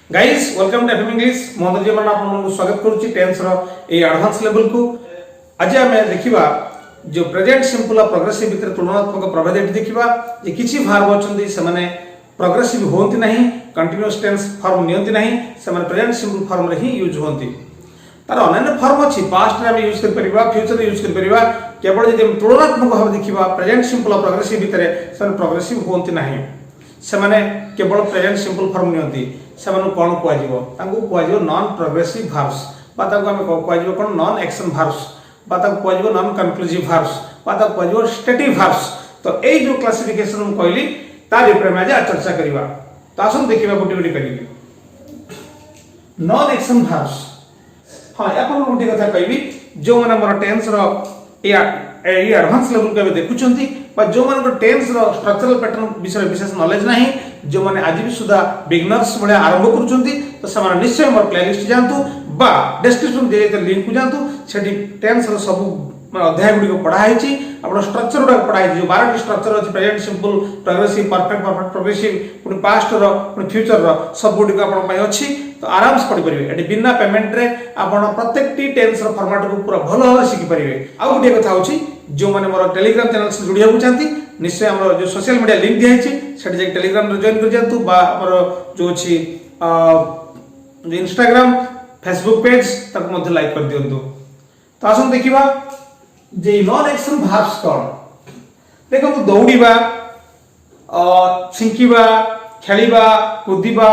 Guys welcome to FM English Mohammed Jeevan आपन स्वागत करूची टेंस रो ए एडवांस लेवल को। आज हमें देखिबा जो प्रेजेंट सिंपल और प्रोग्रेसिव भीतर तुलनात्मक प्रभेद देखिबा जे किछि भार्ब अछंती से माने प्रोग्रेसिव होंती नहीं, कंटीन्यूअस टेंस फॉर्म नियंती नहीं, से माने प्रेजेंट सिंपल फॉर्म रे ही यूज होंती। तार अन्य फॉर्म अछि, पास्ट रे हम यूज कर परिबा, फ्यूचर रे यूज कर परिबा। केवल जे तुलनात्मक भाव देखिबा प्रेजेंट सिंपल और प्रोग्रेसिव भीतर से माने प्रोग्रेसिव होंती नहीं, से माने केवल प्रेजेंट सिंपल फॉर्म नियंती। से माने कोन को आजिवो तांको को आजिवो नॉन प्रोग्रेसिव वर्ब्स बा तांको हम को आजिवो कोन नॉन एक्शन वर्ब्स बा तांको को आजिवो नॉन कंक्लूसिव वर्ब्स बा तांको को आजिवो स्टेटिव वर्ब्स। तो एई जो क्लासिफिकेशन हम कहली तार ऊपर में आज चर्चा करिवा। तो आसन देखिबा गोटी गोटी करिबी नॉन एक्शन वर्ब्स। हां अपन गोटी कथा कहबी जो माने मोर टेंस रो ए एडवांस लेवल के देखुचंती बा जो मान को टेंस रो स्ट्रक्चरल पैटर्न विषय विशेष नॉलेज नहीं, जो माने आज भी सुधा बिगिनर्स बळे आरंभ करूचंती तो समान निश्चय मोर प्लेलिस्ट जानतु बा डिस्क्रिप्शन दे लिंक को जानतु। सेठी टेंस रो सब अध्याय गुडी को पढा हैची, आपण स्ट्रक्चर गुडा पढा हैची। जो 12 टी स्ट्रक्चर अछि present simple, progressive, perfect, perfect progressive, पुनी पास्ट रो पुनी फ्यूचर रो सब गुडी को आपण पय अछि। तो आराम से पढि परिबे। एटी बिना पेमेंट रे आपण प्रत्येक टी टेंस रो फॉर्मेट को पूरा भलो भाबे शिखि परिबे। आ गुडी कथा होछि जो माने मोर टेलीग्राम चैनल से जुड़िया को चाहती निश्चय हमर जो सोशल मीडिया लिंक दिया हैछि सेठी जे टेलीग्राम रे जॉइन कर जानतु बा हमर जो अछि जो इंस्टाग्राम फेसबुक पेज तक मध्ये लाइक कर दियंतु। तो आसन देखिबा जे नॉन एक्शन वर्ब्स कोन देखो दौड़ीबा, छिंकीबा, खेलीबा, कुदीबा,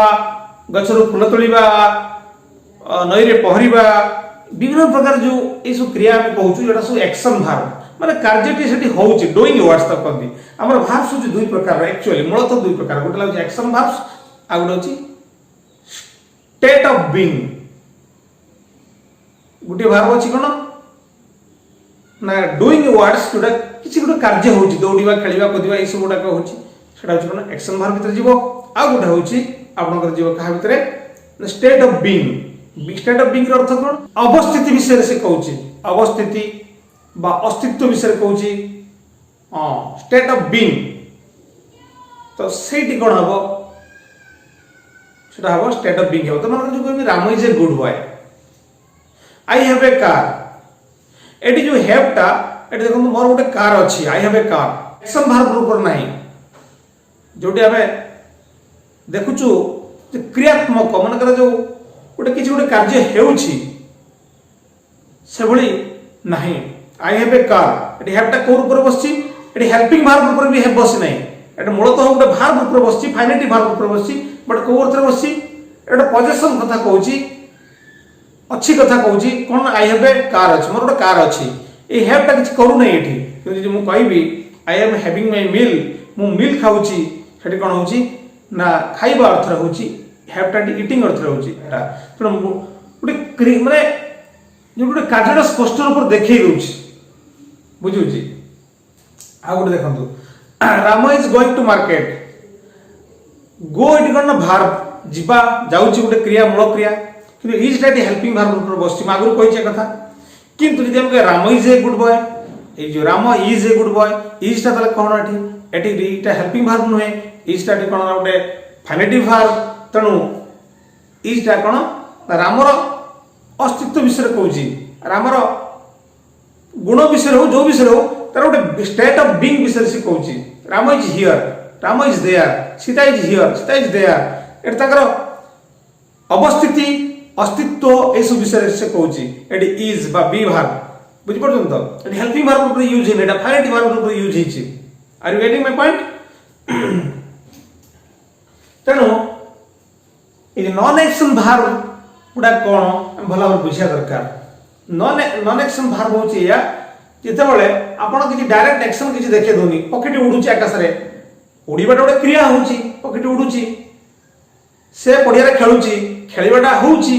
गछरो फूल तोड़ीबा, नई रे पहरीबा, विभिन्न प्रकार जो ए सब क्रिया हम कहूछु एटा सब एक्शन वर्ब माने कार्यटी सेठी होउची डूइंग वर्ड्स तक करदी। हमर वर्ब्स होची दुई प्रकार एक्चुअली मूलतः दुई प्रकार, गोटे लाउची एक्शन वर्ब्स आ गोटे होची स्टेट ऑफ बीइंग। गोटे वर्ब होची कोन ना डूइंग वर्ड्स जोटा किछि गोटे कार्य होउची दौड़ीबा, खेलीबा, कुदीबा ए सब गोटा को होची सेटा होची कोन एक्शन वर्ब भीतर जीवो। आ गोटे होची आपनकर जीव कहा भीतर state of being. State of being रो अर्थ कोन अवस्थिति विषय से कहूची, अवस्थिति बा अस्तित्व विषय कहूची स्टेट ऑफ बीइंग। तो सेठी कोन हबो सेटा हबो स्टेट ऑफ बीइंग। तो मन जो कहबी Ram is a good boy, I have a car. Eighty जो हैव टा एटी देखो मोर गोटे कार अछि, I have a car action verb ऊपर नाही। जोटी हमें देखुचु जे क्रियात्मक मन कर जो गोटे किछि गोटे कार्य हेउछि से भली नाही। I have a car eighty have टा कोर ऊपर बसछि, एटी हेल्पिंग वर्ब ऊपर भी हैव बसि नाही। एटा मूलतः गोटे वर्ब ऊपर बसछि, फाइनेटिव वर्ब ऊपर बसछि, बट को अर्थ रे बसछि एटा पोजीशन कथा कहूछि, अच्छी कथा कहूछि कोन आई हैव ए कार अछि, मोर गोटे कार अछि। ए हैव टा किछि करू नै एठी कि जे मु कहबी आई एम हैविंग माय मील, मु मील खाउछि सेठी कोन होछि ना खाइबा अर्थ रे होछि, हैव टा ईटिंग अर्थ रे होछि। एटा तो गोटे माने जो गोटे कार्यटा स्पष्ट रूप से देखै दउछि बुझुछि। आ गोटे देखंतु Ram is going to market. Go इट कोन वर्ब जिबा जाउछि गोटे क्रिया मूल क्रिया, किंतु इज टा हेल्पिंग वर्ब ऊपर बसछि मागुर कहि छै कथा। किंतु जदि हम कह Ram is a good boy, ए जो Ram is a good boy is टा तले कोन एठी इटा हेल्पिंग वर्ब नुहे, इज टा कोन गोटे फाइनेटिव वर्ब। तणु इज टा कोन रामर अस्तित्व विषय कहूछि, रामर गुण विषय हो जो विषय हो तार गोटे स्टेट ऑफ बीइंग विषय से कहूछि। Ram is here, Ram is there, Sita is here, Sita is there. एटा ताकर अवस्थिति अस्तित्व ए सब विषय से कहूछि। एटी इज बा बी वर्ब बुझि पड़छन तो एटी हेल्पिंग वर्ब ऊपर यूज हे, एटा फाइनेटिव वर्ब ऊपर यूज हिछि। Are you getting my point? तणु ए नॉन एक्शन वर्ब गुडा कोन हम भला भाबे बुझिया दरकार। नॉन एक्शन वर्ब होछि या जेते बेले आपण किछि डायरेक्ट एक्शन किछि देखे दोनी, पकेट उडुछि आकाश रे, उडीबाटा गोटे क्रिया होछि, पकेट उडुछि, से पडिया रे खेलुछि, खेलिबाटा होछि।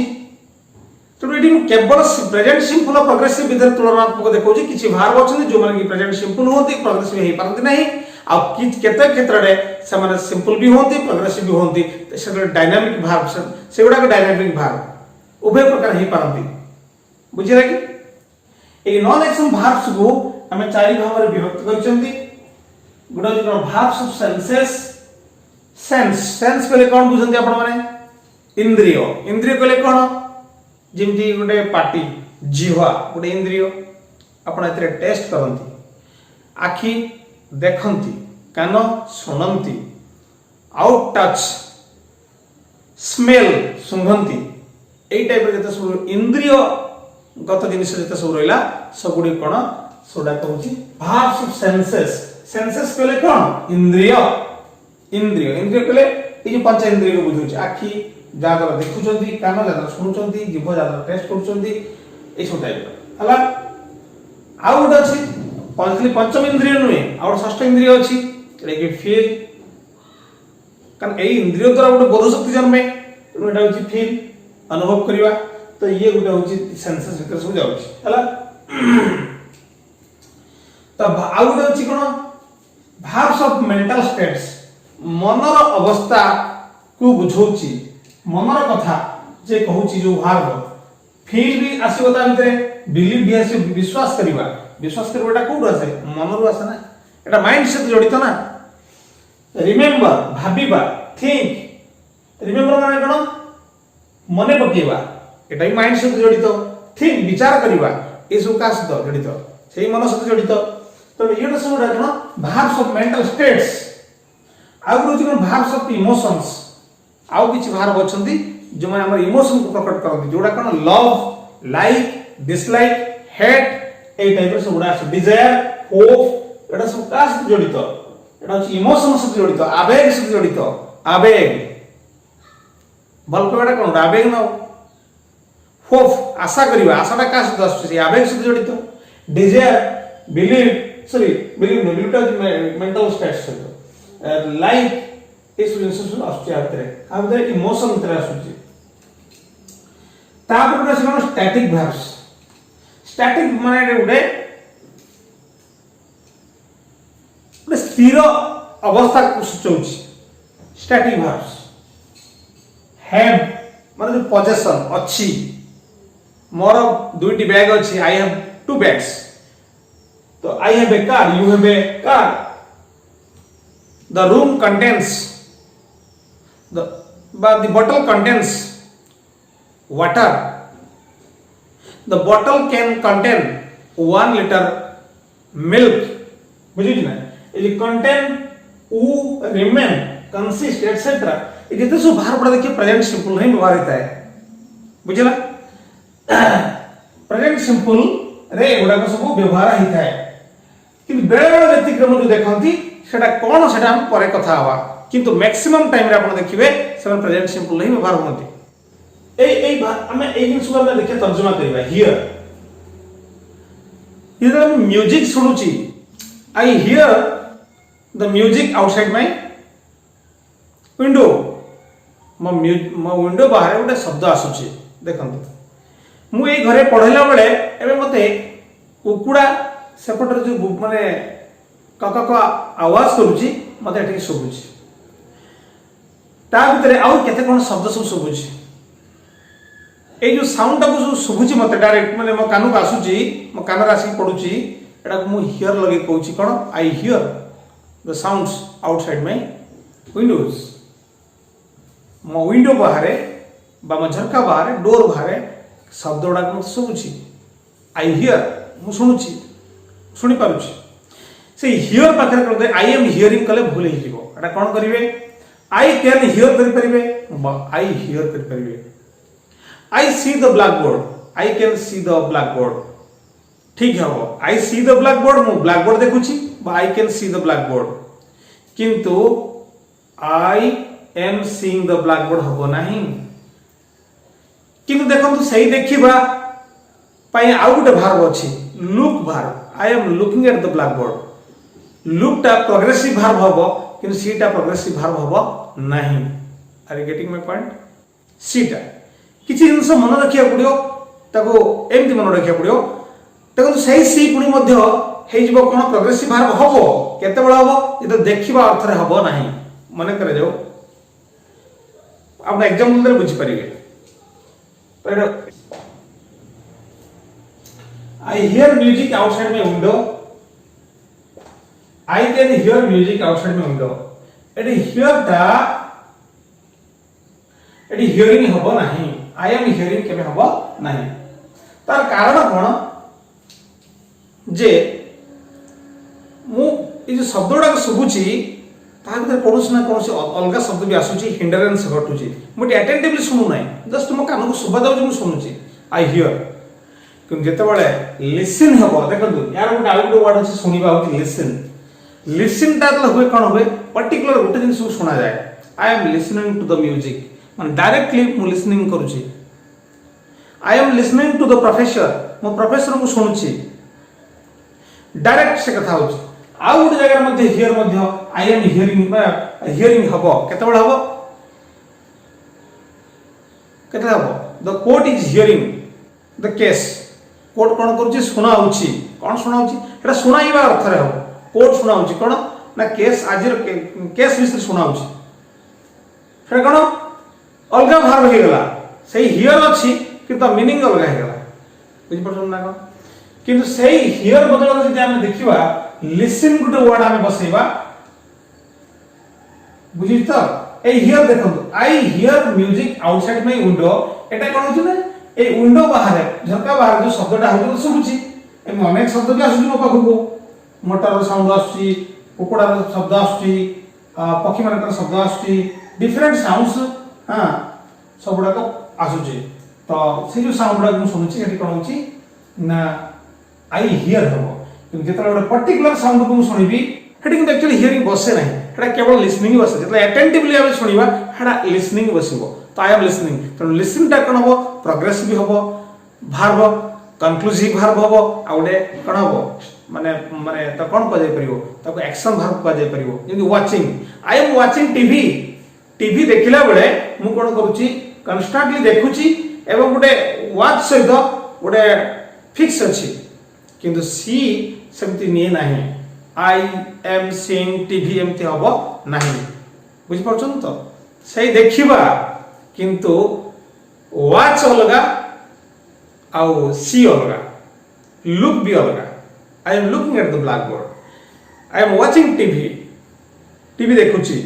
तो एटी केवल प्रेजेंट सिंपल और प्रोग्रेसिव विधर तुलनात्मक देखौछि। किछि वर्ब अछन जो माने कि प्रेजेंट सिंपल होती, प्रोग्रेसिव हे पारंती नाही। आ केते क्षेत्र रे से माने सिंपल भी होती, प्रोग्रेसिव भी होती, से डायनामिक वर्ब से गुडा के डायनामिक वर्ब उभय प्रकार हे पारंती। बुझिरा कि ए नॉन एक्शन वर्ब्स को हमें चारि भाग रे विभक्त करछंती। गुडा जो वर्ब्स ऑफ सेंसेस सेंस पहले कौन बुझंती आपण माने इंद्रिय इंद्रिय कहले कौन जमी गोटे पाटी जिह्वा गोटे इंद्रिय आपण ए टेस्ट करती आखि देखती कान शुणती आउट टच स्मेल सुंघती यही टाइप जिते सब इंद्रिय गत जिनिस जिते सब रहा सब गुड़ी कौन सोडा कहूँ भार्ब्स ऑफ सेंसेस सेंसेस कहले कौन इंद्रिय इंद्रिय इंद्रिय कहले ये पंच इंद्रिय को बुझे आखि जहाँ देखुं कान जहाँ शुणुंट जीभ जहाँ टेस्ट कर सब टाइप है आउ गोटे अच्छी पंचम इंद्रिय नुहे आउ षष्ठ इंद्रिय अच्छी फील कारण यही इंद्रिय द्वारा गोटे बोध शक्ति जन्मे यहाँ हूँ फील अनुभव करवा तो ये गोटे हूँ सेंसेस भीतर सब जाऊँगा तो आउ गोटे अच्छी कौन भार्ब्स ऑफ मेंटल स्टेट्स मनर अवस्था को बुझाऊँगी मनर कथा जे कहूँ जो भार्ब फील भी आसो भीतर बिलीव भी आस विश्वास करवा कौट आसे मन रू आसे ना एटा माइंड सहित जड़ित ना रिमेम्बर भाविबा थिंक रिमेम्बर माने कौन मने पकेवा एटा भी माइंड सहित जड़ित थिंक विचार करवा ये सब का सहित जड़ित से मन सहित जड़ित तो ये सब कौन भार्ब्स ऑफ मेंटल स्टेट्स आउ कौन भार्ब्स ऑफ इमोशंस आउ किछि भार्ब अछंती जो माने हमर इमोशन को प्रकट करती जोडा कौन लव लाइक डिसलाइक हेट ए टाइप सब गुडा डिजायर होप एटा सब का सहित जड़ित एटा होछि इमोशन सहित जड़ित आवेग सहित जड़ित आवेग भल कहवाटा कौन आवेग न होप आशा करवा आशाटा का सहित आसुछि आवेग सहित जड़ित डिजायर बिलीव सॉरी बिलीव न बिलीव मेंटल स्टेट सहित लाइक ये सब जिनस सब आसुछि इमोशन भीतर आसुछि तापर गोटे से स्टैटिक भार्ब्स स्टैटिक माने गोटे स्थिर अवस्था को सूचौछि स्टैटिक भार्ब्स हैव माने जो पोजेशन अछि मोर दुईटी बैग अछि आई हैव टू बैग्स तो I have a car you have a car the room contains the bottle contains water the bottle can contain 1 liter milk बुझिज ना ये contain who remain consist etc ये जितने सब बाहर पड़ा देखिए प्रेजेंट सिंपल नहीं व्यवहार होता है बुझला प्रेजेंट सिंपल रे एगुडा को सब व्यवहार होता है किंतु बेले बेले व्यतिक्रम जो देखंती सेटा कोन सेटा हम परे कथा हवा किंतु मैक्सिमम टाइम रे आपण देखिबे सेवन प्रेजेंट सिंपल नहीं व्यवहार होती ए हमें एक जिनिस को हम देखिए तर्जुमा करबा हियर इधर म्यूजिक सुनुची I hear the music outside my window मो विंडो बाहर गोटे शब्द आसुची देखंतु मु ए घरे पढैला बेले एबे मते कुकुडा सेपटर जो माने कक आवाज करूची मते एठी सुबुची ता भीतर आउ केते कोन शब्द सब सुबुची ए जो साउंड टा को सुबुची मते डायरेक्ट माने मो कानु आसुची मो कान रासी पडुची एटा को मु हियर लगे कहूची कोन I hear the sounds outside my windows मो विंडो बाहर बा मो झरका बाहर डोर बाहर शब्द गुडा को सुबुची आई हियर मु सुनुची सुनी पारुची से हियर पाखर करते आई एम हियरिंग कले भूल ही जीवो एटा कोन करिवे आई कैन हियर करि परिबे आई हियर करि परिबे I see the black board I can see the black board ठीक है वो I see the black board मु ब्लैक बोर्ड देखुची बा I can see the black board किंतु I am seeing the black board हबो नाही किंतु देखंतु सही देखिबा पई आउ गुटे भार्ब अछि look verb I am looking at the black board look टा प्रोग्रेसिव भार्ब हबो किंतु सी टा प्रोग्रेसिव भार्ब हबो नाही are you getting my point see टा किछि जिंस मन रखिया पड़ियो ताको एमति मन रखिया पड़ियो ताको सही सी पुनी मध्य हे जिवो कोन प्रोग्रेसिव भार्ब हबो केते बळ हबो जे देखिबा अर्थ रे हबो नाही मने करे जाओ आपण एग्जांपल रे बुझी परिबे I hear music outside my window. I can hear music outside my window. It is here ta eighty hearing हबो नाही आई एम हियरिंग केबे हबो नाही तार कारण कोन जे मु ए जो शब्दडा सुबुची ता भीतर कोनोस ना कोनोस अलगा शब्द भी आसुची हिंडरेंस घटुची मु अटेंटिवली सुनु नाही जस्ट मो कान को सुबा दाउ मु सुनुची आई हियर कि जेते बळे लिसन हबो देखंतु यार गोटे आउट वर्ड अछि सुनिबा होती लिसन लिसन ता हुए कोन हुए पर्टिकुलर गोटे जिनिस सुना जाए I am listening to the music माने डायरेक्टली मु लिसनिंग करूची I am listening to the professor मो प्रोफेसर को सुनुची डायरेक्ट से कथा होची आ गोटे जगह मध्ये हियर मध्ये आई एम हियरिंग हबो केते बळ हबो केते हबो the court is hearing the case court कोन करूची सुना होची कोन सुना होची एटा सुनाइबा अर्थ रे हबो कोर्ट सुना होची कोन ना केस आजिर केस विषय सुना होची फेर कोन अलगा भार हो गला सही हियर अछि किंतु मीनिंग अलगा हो गला बुझि पछन ना कोन किंतु सही हियर बदल जदि हम देखिबा लिसन गुटे वर्ड हम बसैबा बुझि त ए हियर देखंतु I hear music outside my window एटा कोन होची ना ए विंडो बाहर झरका बाहर जो शब्दटा होतो सुबुची ए अनेक शब्द भी आसुची मो पाखु मोटर साउंड आसुची कुकुड़ा शब्द आसुची पक्षी मानकर शब्द आसुची डिफरेंट साउंड्स हां सबुडा को आसुची तो से जो साउंड गुड सुनुची एटी कोन होची ना आई हियर हबो कि जेतला गोटे पर्टिकुलर साउंड को सुनिबी हेटी कि एक्चुअली हियरिंग बसे नाही हेटा केवल लिसनिंग बसे जेतला अटेंटिवली हम सुनिबा हेटा लिसनिंग बसिबो तो आई एम लिसनिंग तो लिसनिंग टा कोन हबो प्रोग्रेसिव हबो वर्ब कंक्लूसिव वर्ब हबो आ गोटे कोन हबो माने माने त कोन को जाय परिबो ताको एक्शन वर्ब को जाय परिबो जेंति watching I am watching TV TV देखिला बेले मु कोन करूची कन्स्टेंटली देखुची एवं गोटे वाच सहित गोटे फिक्स अछि किंतु सी सेमति निये नाही आई एम सीइंग टीवी एमति हबो नाही बुझि परछन तो सही देखिबा किंतु वाच अलगा आउ सी अलगा लुक भी अलगा I am looking at the black board I am watching TV TV देखुची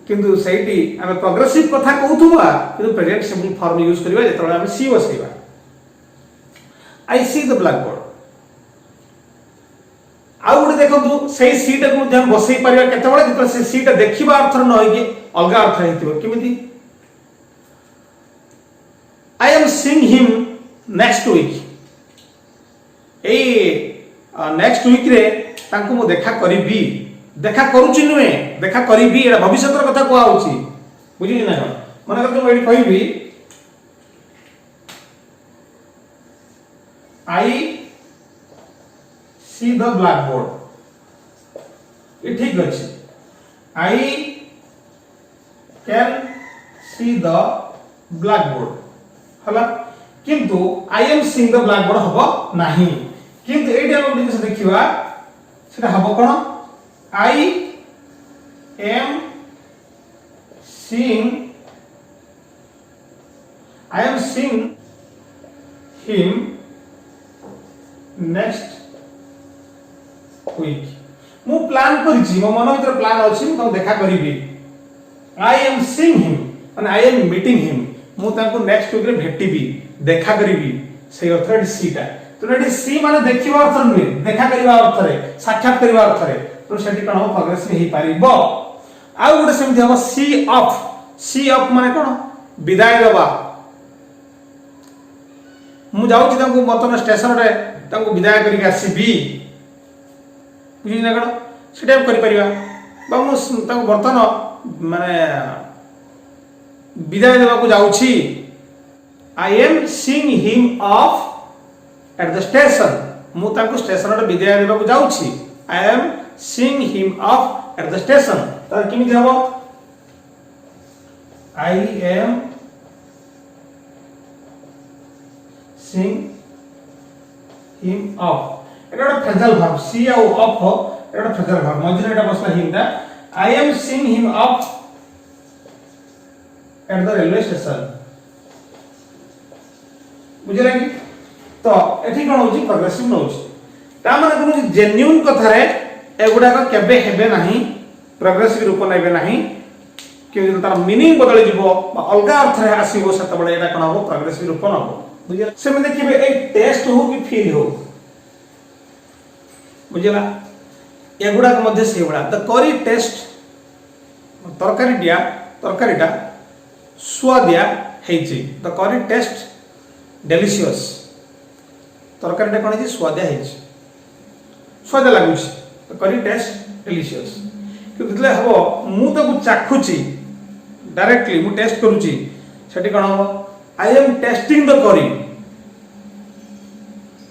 किंतु सहीटी आम प्रोग्रेसिव कथा कहूथुबा किंतु प्रेजेंट सिंपल फॉर्म यूज करबा जेतबे हम सी बसैबा आई सी द ब्लैक बोर्ड आ गोटे देखंतु सही सीटा को हम बसै परिबा केतेबेले जेतबे से सीटा देखिबा अर्थ न होय कि अलगा अर्थ हेतिबो किमिति I am seeing him next week ए नेक्स्ट वीक रे तांको मो देखा करिबी देखा करूची नुए देखा करिबी एटा भविष्यतर कथा को आउची बुझिली ना मन कर जो एडी कहबी आई सी द ब्लैक बोर्ड ये ठीक अछि आई can see the black board हला किंतु I am seeing the black board हबो नाही किंतु एडी हम गोटे जिनिस देखिबा सेटा हबो कोन I am seeing him next week मु प्लान करिछि मो मन भीतर प्लान अछि मु देखा करिबी आई एम सीइंग हिम माने आई एम मीटिंग हिम मु ताको नेक्स्ट वीक रे भेटिबी देखा करिबी से अर्थ रे सीटा तो एडी सी माने देखिबा अर्थ नुहे देखा करिबा अर्थ रे साक्षात करिबा अर्थ रे तो सेठी कोन हो प्रोग्रेसिव हे पारिबो आ गोटे सेमथि हो सी ऑफ माने कोन विदाय देबा मु जाउची ताको बर्तन स्टेशन रे ताको विदाय करिक आसीबी बुझी ना कोन सेटा करि परिबा बा मु ताको बर्तन माने विदाय देबा को जाउची I am seeing him off at the station मु ताको स्टेशन रे विदाय देबा को जाउची I am seeing him off at the station तार किमिति हबो I am seeing him off Etah phrasal verb see और off हो एटा फ्रेजल वर्ब मझिरे एटा बसला him दा I am seeing him off at the railway station बुझिला कि तो एठी कोन होची प्रोग्रेसिव न होची ता माने कोन जेन्युइन कथा रे एगुडा केबे हेबे नाही प्रोग्रेसिव रूप नेबे नाही कि तार मीनिंग बदल जीवो बा अलगा अर्थ रे आसीबो सेत बळे एटा कोन हो प्रोग्रेसिव रूप नबो बुझिला से में देखिबे ए टेस्ट हो कि फील हो बुझिला एगुडा के मध्य से बड़ा द करी टेस्ट तरकारीटा स्वादिया हेची द करी टेस्ट डेलिशियस तरकारीटा कोन हेची स्वादिया हेची स्वाद लागुची द करी टेस्ट डेलिशियस कि दिले हबो मु ताकू चाखुची डायरेक्टली मु टेस्ट करूची सेठी कोन हबो आई एम टेस्टिंग द करी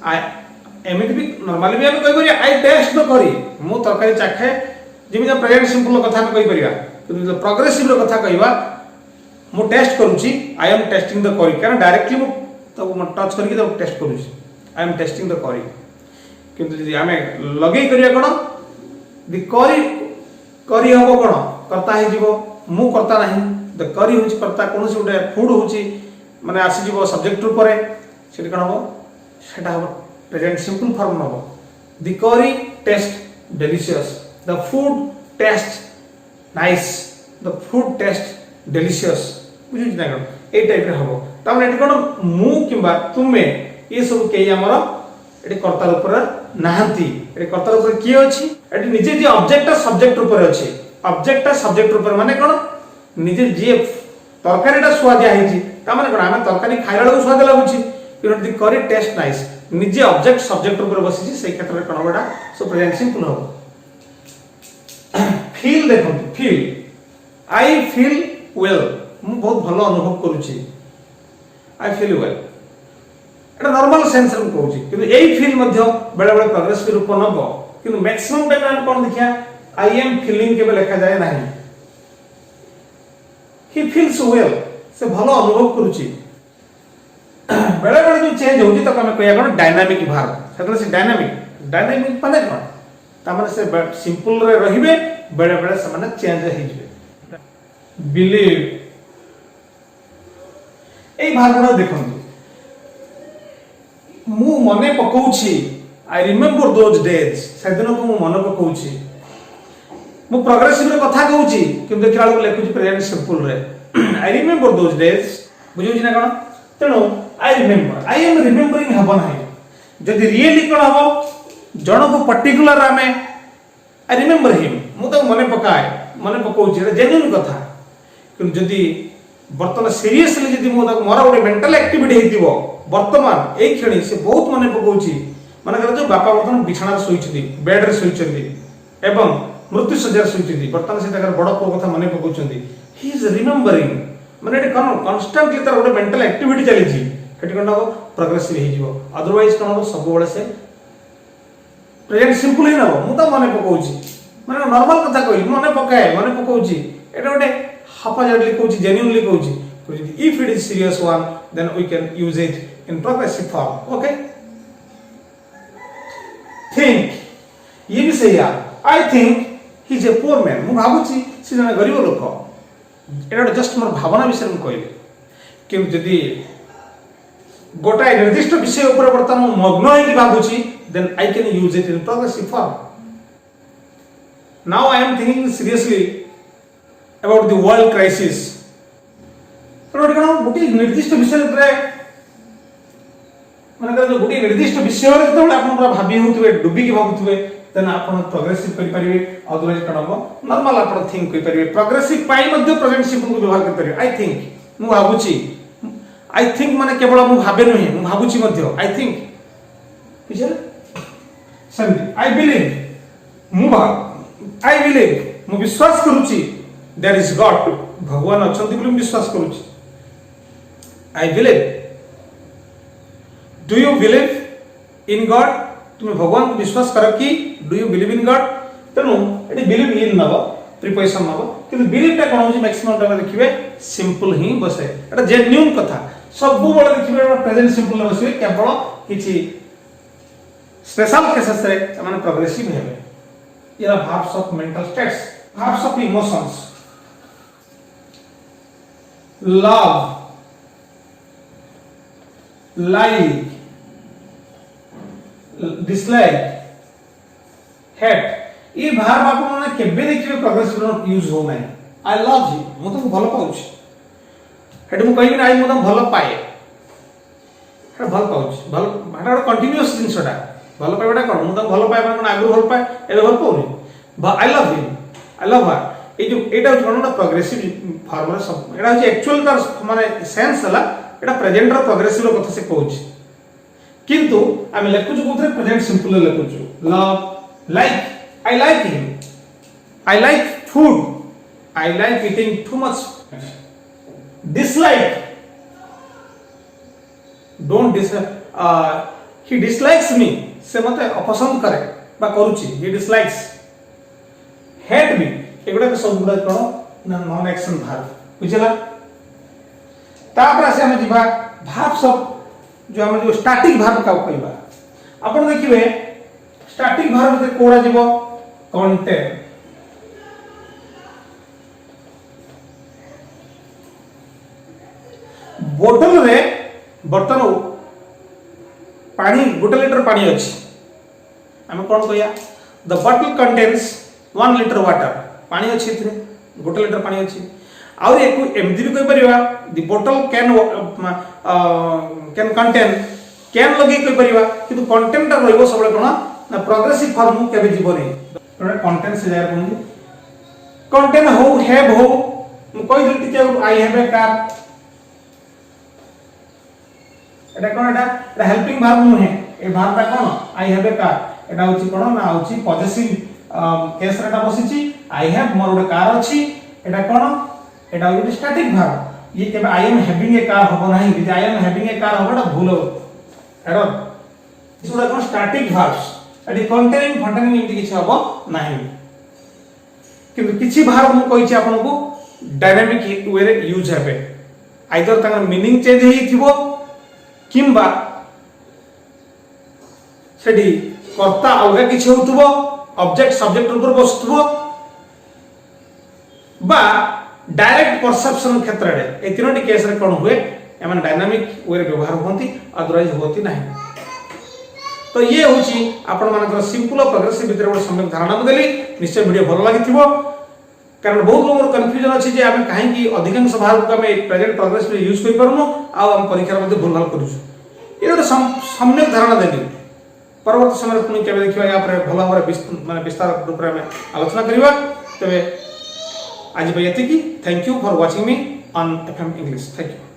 आई एमिति भी नॉर्मली भी हम कहि परिया आई टेस्ट द करी मु तरकारी चाखे जेमिति प्रेजेंट सिंपल कथा कहि परिया कि प्रोग्रेसिव रो कथा कहिबा मु टेस्ट करूची आई एम टेस्टिंग द करी कारण डायरेक्टली मु ताकू टच करके ताकू टेस्ट करूची आई एम टेस्टिंग द करी किंतु यदि आमे लगेई करिया कोन द करी हबो कोन कर्ता हे जीवो मु कर्ता नाही द करी होची कर्ता कोनसी उडे फूड होची माने आसी जीवो सब्जेक्ट ऊपर सेठी कोन हबो सेटा हबो प्रेजेंट सिंपल फॉर्म हबो the curry taste delicious the food taste nice the food taste delicious बुझि ना कोन ए टाइप रे हबो त माने एठी कोन मु किबा तुमे ये सब के हमर एठी कर्ता ऊपर नाहंती एठी कर्ता ऊपर की अछि एठी निजे जे ऑब्जेक्ट सब्जेक्ट ऊपर अछि ऑब्जेक्ट सब्जेक्ट ऊपर माने कोन निजे जे तरकारीटा स्वादिया हेची त माने कोन हम तरकारी खाइला बेलू स्वाद लागुची कि करी टेस्ट नाइस निजे ऑब्जेक्ट सब्जेक्ट ऊपर बसिची से क्षेत्र रे कोन बडा सो प्रेजेंट सिंपल हो फील देखो फील आई फील वेल मु बहुत भलो अनुभव करूची I feel well Etah normal sense रे कहूची किंतु एई फील मध्य बेले बेले प्रोग्रेसिव रूप नबो किंतु मैक्सिमम टाइम हम कोन देखिया आई एम फीलिंग के लिखा जाए नहीं ही फील्स वेल से भलो अनुभव करूची बेले बेले जो चेंज होची त हम कहया कोन डायनामिक भार सेतले से डायनामिक माने कोन ता माने से सिंपल रे रहिबे बेले बेले से माने चेंज हे जिवे बिलीव एई भार गुडा देखंतु मु मने पकोउची आई रिमेंबर दोज डेज सेदिन को मु मन पकोउची मु प्रोग्रेसिव रे कथा कहूची कि देखला को लेखुची प्रेजेंट सिंपल रे आई रिमेंबर दोज डेज बुझुची ना कोन तेनो I remember I am remembering हबो नाही जदि रियली कोन हबो जण को पर्टिकुलर आमे आई रिमेंबर हिम मु तो मने पकाउची रे जेन्युइन कथा कि जदि वर्तमान सीरियसली जदि मु ताको मोर ओडे मेंटल एक्टिविटी हेतिबो वर्तमान एई क्षणी से बहुत मने पकाउची माने कर जो बापा वर्तमान बिछाना सोइछथि बेड रे सोइछथि एवं मृत्यु सज्जा सोइछथि वर्तमान से ताकर बड़ को कथा मने पकाउछथि ही इज रिमेंबरिंग माने एटे कांस्टेंटली तार ओडे मेंटल एक्टिविटी चली छी हेटी कोन हो प्रोग्रेसिव हे जिवो अदरवाइज कोन हो सब बेले से प्रेजेंट सिंपल ही नबो मु तो मने पकाउची माने नॉर्मल कथा कहली मने पकाउची एटा ओडे हाफाजाडली कहूची genuinely कहूची if it is serious one then we can use it in progressive form okay think ये भी सही है I think he is a poor man मु भाबुची से जने गरीब लोक एटा जस्ट मोर भावना विषय मु कहले कि जदी गोटाय निर्दिष्ट विषय ऊपर वर्तमान मग्न होई भाबुची then I can use it in progressive form now I am thinking seriously about the world crisis गोटे निर्दिष्ट विषय माने जो गोटे निर्दिष्ट विषय जो आप भावी होते डुबी के भावुवे देन आप प्रोग्रेसिव करि परिबे अदरवाइज कण हो नॉर्मल आप थिंक करि परिबे प्रोग्रेसिव पाई मध्ये प्रेजेंट सिंपल को व्यवहार करि परिबे आई थिंक मु भाबुची आई थिंक माने केवल मु भाबे नही मु भाबुची मध्ये आई थिंक बुझले सम आई बिलीव आई बिलीव मु विश्वास करूची देयर इज गॉड भगवान अछंती बोली विश्वास करूची I believe. Do you believe in God? तुम्हें भगवान को विश्वास करो कि do you believe in God? तेनु एटी believe in नबो प्रीपोजिशन नबो किंतु believe टा कोन होची मैक्सिमम टाइम देखिबे सिंपल ही बसे एटा जेन्युइन कथा सब बळे देखिबे प्रेजेंट सिंपल बसे केवल किछि स्पेशल केसेस रे माने प्रोग्रेसिव हेबे यार verbs of mental states verbs of emotions love like dislike hate ये भार बापू माने केबे देखिबे प्रोग्रेसिव यूज हो नाही आई लव हिम मु ताको भल पाउछि हेड मु कहिबि आई मु ताको भल पाए हेड भल पाउछि भल हेडा कंटीन्यूअस जिंसटा भल पाइबाटा कोन मु ताको भल पाए कोन आगु भल पाए एबे भल पाउनी I love him I love her ए जो एटा कोन प्रोग्रेसिव फॉर्म रे सब एटा होछि एक्चुअल तार माने सेंस हला एटा प्रेजेंट रो प्रोग्रेसिव रो कथा से कहउछि किंतु आमे लेखुछु कोथरे प्रेजेंट सिंपल लेखुछु love like I like him I like food I like eating too much dislike don't dis he dislikes me से मते अपसंद करे बा करूची he dislikes hate me एगुडा सब गुडा कोन ना नॉन एक्शन वर्ब बुझला तापर से हम जिबा भाव सब जो हम जो स्टैटिक वर्ब का कहबा आपण देखिबे स्टैटिक वर्ब में कोडा जीवो कंटेन बोतल रे बर्तन पानी गोटे लीटर पानी अच्छी आम कौन कह the bottle contains 1 litre water पानी अच्छी गोटे लीटर पानी अच्छी आउर एमती भी कहीपर द बोतल कैन कंटेन कैन लगे कहीपर कि कंटेन्टा रही सब कौन ना प्रोग्रेसिव फॉर्म के जीवन कंटेन से जगह कहूँ कंटेन हो हैव हो मुझे I have a car Etah cone Etah helping verb नुहे ए वर्बटा कोन आई हैव ए कार एटा होची कोन ना होची पॉजिटिव केस रेटा बसिची आई हैव मोर गोटे कार अछि एटा कोन एटा होची स्टैटिक वर्ब ये केबे I am having a car होबो नाही कि I am having a car होबोटा भूल हो एरर इसुडा कोन स्टैटिक वर्ब्स एटी कंटेनिंग इति किछ होबो नाही किंतु किछि वर्ब मु कहिछि आपनको डायनामिक वे रे यूज हेबे आइदर तांगर मीनिंग चेंज हेई थिबो किंबा सेडी कर्ता अलग किछ होतबो ऑब्जेक्ट सब्जेक्ट ऊपर बसतबो बा डायरेक्ट परसेप्शन क्षेत्र रे ए तीनोटी केस रे कोन हुए एमन डायनामिक वे रे व्यवहार होंती अदरवाइज होती नाही तो ये होची आपण मानकर सिंपल और प्रोग्रेसिव भीतर ଗୋଟେ सम्यक धारणा मु देली निश्चय वीडियो भलो लागिथिबो कारण बहुत लोगों कंफ्यूजन अछि जे आमे काहे कि अधिकांश भाग को आमे प्रेजेंट प्रोग्रेस में यूज करि परनु आ हम परीक्षा मध्ये भूल भाल करू ये ଗୋଟେ सम्यक धारणा देली परवर्ती समय पुनी केबे देखिबा या पर भलो भाबरे माने विस्तार रूप रे आलोचना करिबा तबे आज बयति की thank you for watching me on FM English thank you.